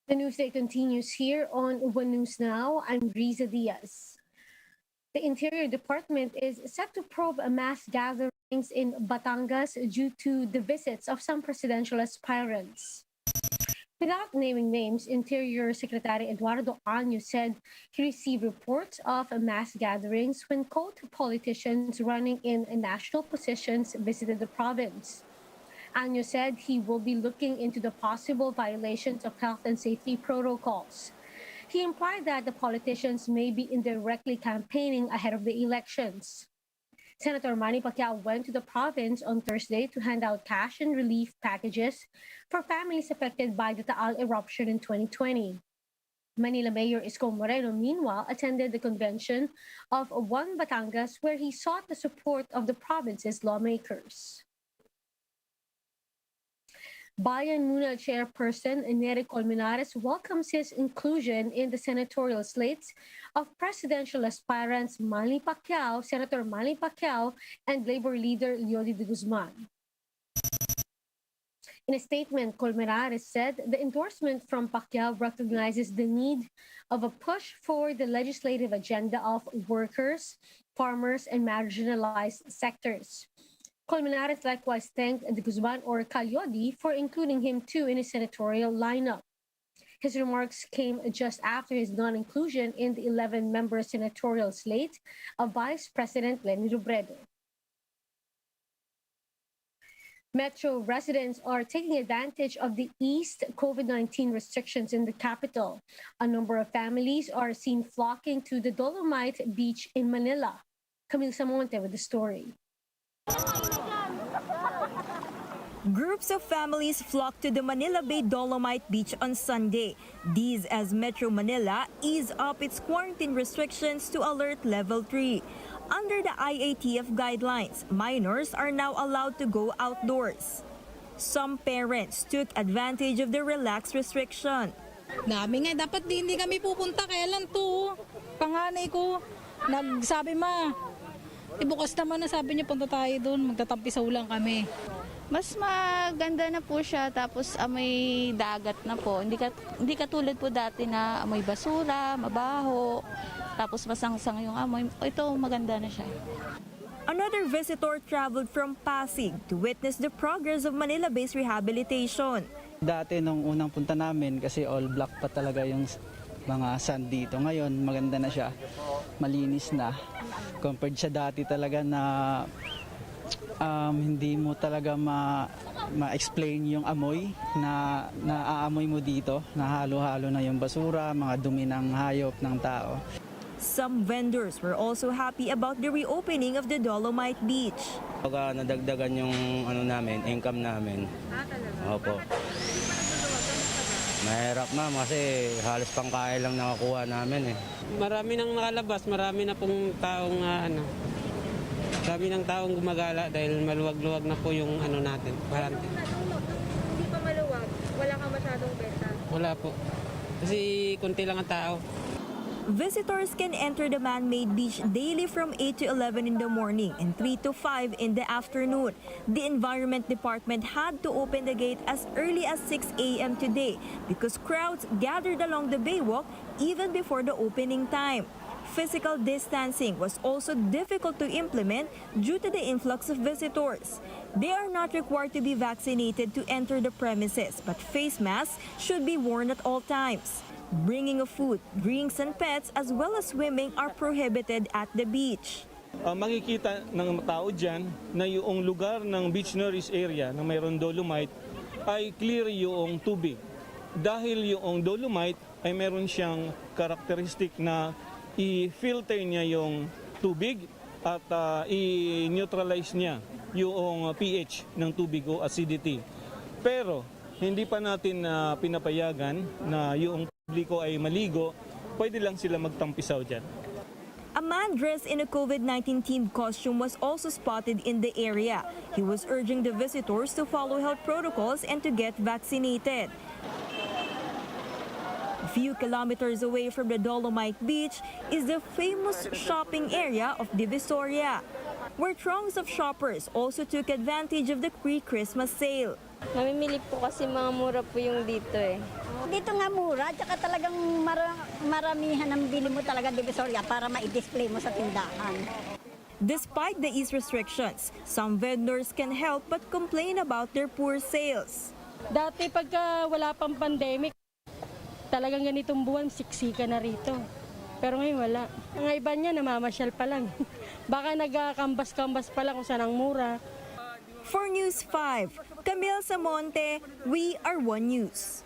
The newsday continues here on One News Now. I'm Riza Diaz. The Interior Department is set to probe mass gatherings in Batangas due to the visits of some presidential aspirants. Without naming names, Interior Secretary Eduardo Año said he received reports of mass gatherings when politicians running in national positions visited the province. Año said he will be looking into the possible violations of health and safety protocols. He implied that the politicians may be indirectly campaigning ahead of the elections. Senator Manny Pacquiao went to the province on Thursday to hand out cash and relief packages for families affected by the Taal eruption in 2020. Manila Mayor Isko Moreno, meanwhile, attended the convention of One Batangas, where he sought the support of the province's lawmakers. Bayan Muna Chairperson Nery Colmenares welcomes his inclusion in the senatorial slates of presidential aspirants Senator Manny Pacquiao, and Labor leader Leody de Guzman. In a statement, Colmenares said the endorsement from Pacquiao recognizes the need of a push for the legislative agenda of workers, farmers, and marginalized sectors. Colmenares likewise thanked de Guzman or Calyodi for including him too in his senatorial lineup. His remarks came just after his non-inclusion in the 11-member senatorial slate of Vice President Leni Robredo. Metro residents are taking advantage of the eased COVID-19 restrictions in the capital. A number of families are seen flocking to the Dolomite Beach in Manila. Camille Samonte with the story. Groups of families flocked to the Manila Bay Dolomite Beach on Sunday. These as Metro Manila eased up its quarantine restrictions to alert level 3. Under the IATF guidelines, minors are now allowed to go outdoors. Some parents took advantage of the relaxed restriction. Dami nga, dapat hindi kami pupunta. Kailan to? Panganay ko, nagsabi bukas naman na sabi niya punta tayo doon, magtatampisaw lang kami. Mas maganda na po siya, tapos amoy dagat na po. Hindi katulad po dati na amoy basura, mabaho, tapos masangsang yung amoy. Ito maganda na siya. Another visitor traveled from Pasig to witness the progress of Manila-based rehabilitation. Dati nung unang punta namin, kasi all black pa talaga yung mga sand dito. Ngayon maganda na siya, malinis na. Compared sa dati talaga na hindi mo talaga ma-explain yung amoy na naaamoy mo dito, na halo-halo na yung basura, mga dumi ng hayop ng tao. Some vendors were also happy about the reopening of the Dolomite Beach. Pagka nadagdagan yung income namin. Opo. Mahirap ma'am kasi halos pangkain lang nakakuha namin eh. Marami nang nakalabas, marami na pong taong marami ng taong gumagala dahil maluwag-luwag na po yung natin, quarantine. Hindi pa maluwag? Wala kang masyadong benta? Wala po. Kasi konti lang ang tao. Visitors can enter the man-made beach daily from 8 to 11 in the morning and 3 to 5 in the afternoon. The Environment Department had to open the gate as early as 6 a.m. today because crowds gathered along the baywalk even before the opening time. Physical distancing was also difficult to implement due to the influx of visitors. They are not required to be vaccinated to enter the premises, but face masks should be worn at all times. Bringing of food, drinks, and pets as well as swimming are prohibited at the beach. Makikita ng tao dyan na yung lugar ng beach nourish area na mayroon dolomite ay clear yung tubig. Dahil yung dolomite ay meron siyang karakteristik na i-filter niya yung tubig at i-neutralize niya yung pH ng tubig o acidity. Pero hindi pa natin pinapayagan na yung publiko ay maligo, pwede lang sila magtampisaw dyan. A man dressed in a COVID-19 themed costume was also spotted in the area. He was urging the visitors to follow health protocols and to get vaccinated. A few kilometers away from the Dolomite Beach is the famous shopping area of Divisoria, where throngs of shoppers also took advantage of the pre-Christmas sale. Namimili po kasi mga mura po yung dito eh. Dito nga mura, tsaka talagang maramihan ang bili mo talaga Divisoria para ma-display mo sa tindahan. Despite the ease restrictions, some vendors can help but complain about their poor sales. Dati pagka wala pang pandemic, talagang ganitong buwan, siksika na rito. Pero ngayon wala. Ang iba niya, namamasyal pa lang. Baka nagkakambas-kambas pa lang kung saan ang mura. For News 5, Camille Samonte, we are One News.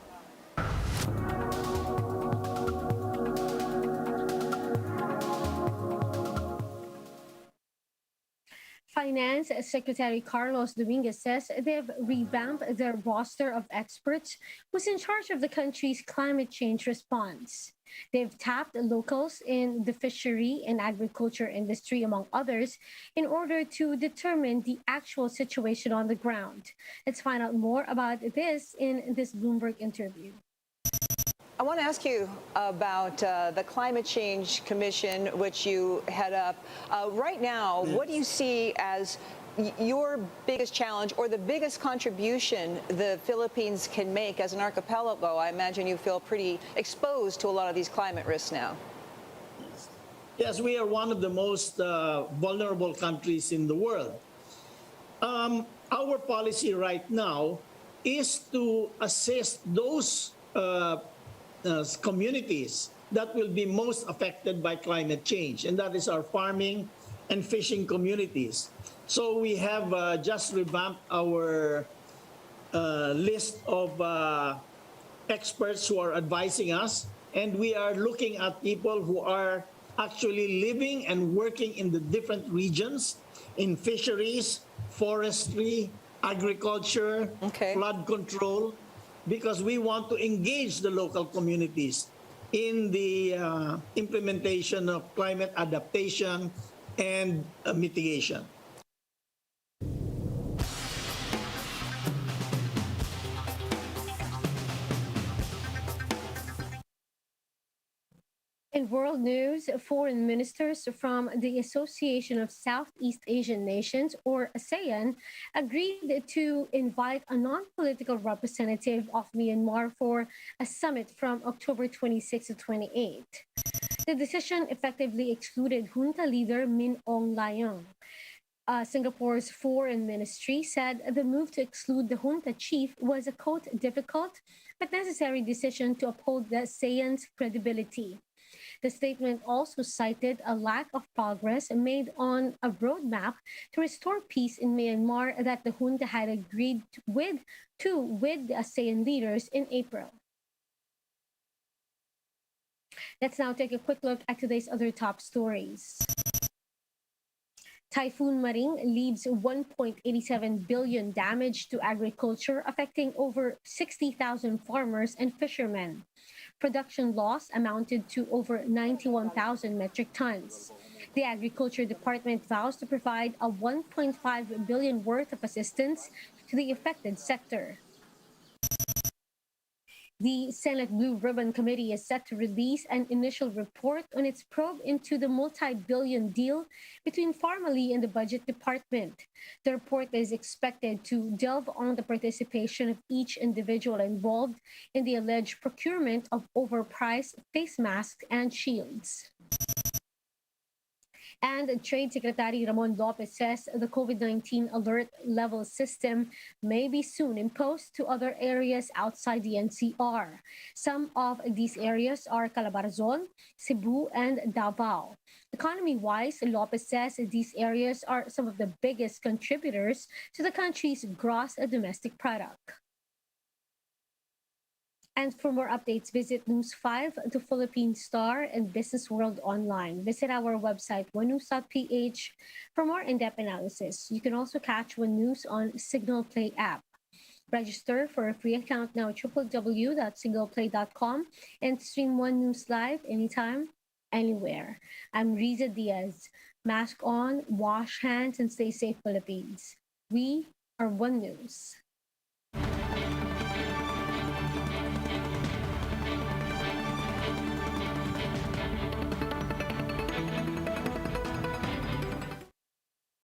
Finance Secretary Carlos Dominguez says they've revamped their roster of experts who's in charge of the country's climate change response. They've tapped locals in the fishery and agriculture industry, among others, in order to determine the actual situation on the ground. Let's find out more about this in this Bloomberg interview. I want to ask you about the Climate Change Commission, which you head up. Right now, what do you see as your biggest challenge or the biggest contribution the Philippines can make as an archipelago? I imagine you feel pretty exposed to a lot of these climate risks now. Yes, we are one of the most vulnerable countries in the world. Our policy right now is to assist those communities that will be most affected by climate change, and that is our farming and fishing communities. So we have just revamped our list of experts who are advising us, and we are looking at people who are actually living and working in the different regions, in fisheries, forestry, agriculture, flood control, because we want to engage the local communities in the implementation of climate adaptation and mitigation. In world news, foreign ministers from the Association of Southeast Asian Nations, or ASEAN, agreed to invite a non-political representative of Myanmar for a summit from October 26 to 28. The decision effectively excluded junta leader Min Aung Hlaing. Singapore's foreign ministry said the move to exclude the junta chief was a, quote, difficult but necessary decision to uphold the ASEAN's credibility. The statement also cited a lack of progress made on a roadmap to restore peace in Myanmar that the junta had agreed with the ASEAN leaders in April. Let's now take a quick look at today's other top stories. Typhoon Maring leaves 1.87 billion damage to agriculture, affecting over 60,000 farmers and fishermen. Production loss amounted to over 91,000 metric tons. The Agriculture Department vows to provide a 1.5 billion worth of assistance to the affected sector. The Senate Blue Ribbon Committee is set to release an initial report on its probe into the multi-billion deal between Pharmaly and the Budget Department. The report is expected to delve on the participation of each individual involved in the alleged procurement of overpriced face masks and shields. And Trade Secretary Ramon Lopez says the COVID-19 alert level system may be soon imposed to other areas outside the NCR. Some of these areas are Calabarzon, Cebu, and Davao. Economy-wise, Lopez says these areas are some of the biggest contributors to the country's gross domestic product. And for more updates, visit News 5, The Philippine Star, and Business World Online. Visit our website, onenews.ph, for more in-depth analysis. You can also catch One News on Signal Play app. Register for a free account now at www.signalplay.com and stream One News live anytime, anywhere. I'm Riza Diaz. Mask on, wash hands, and stay safe, Philippines. We are One News.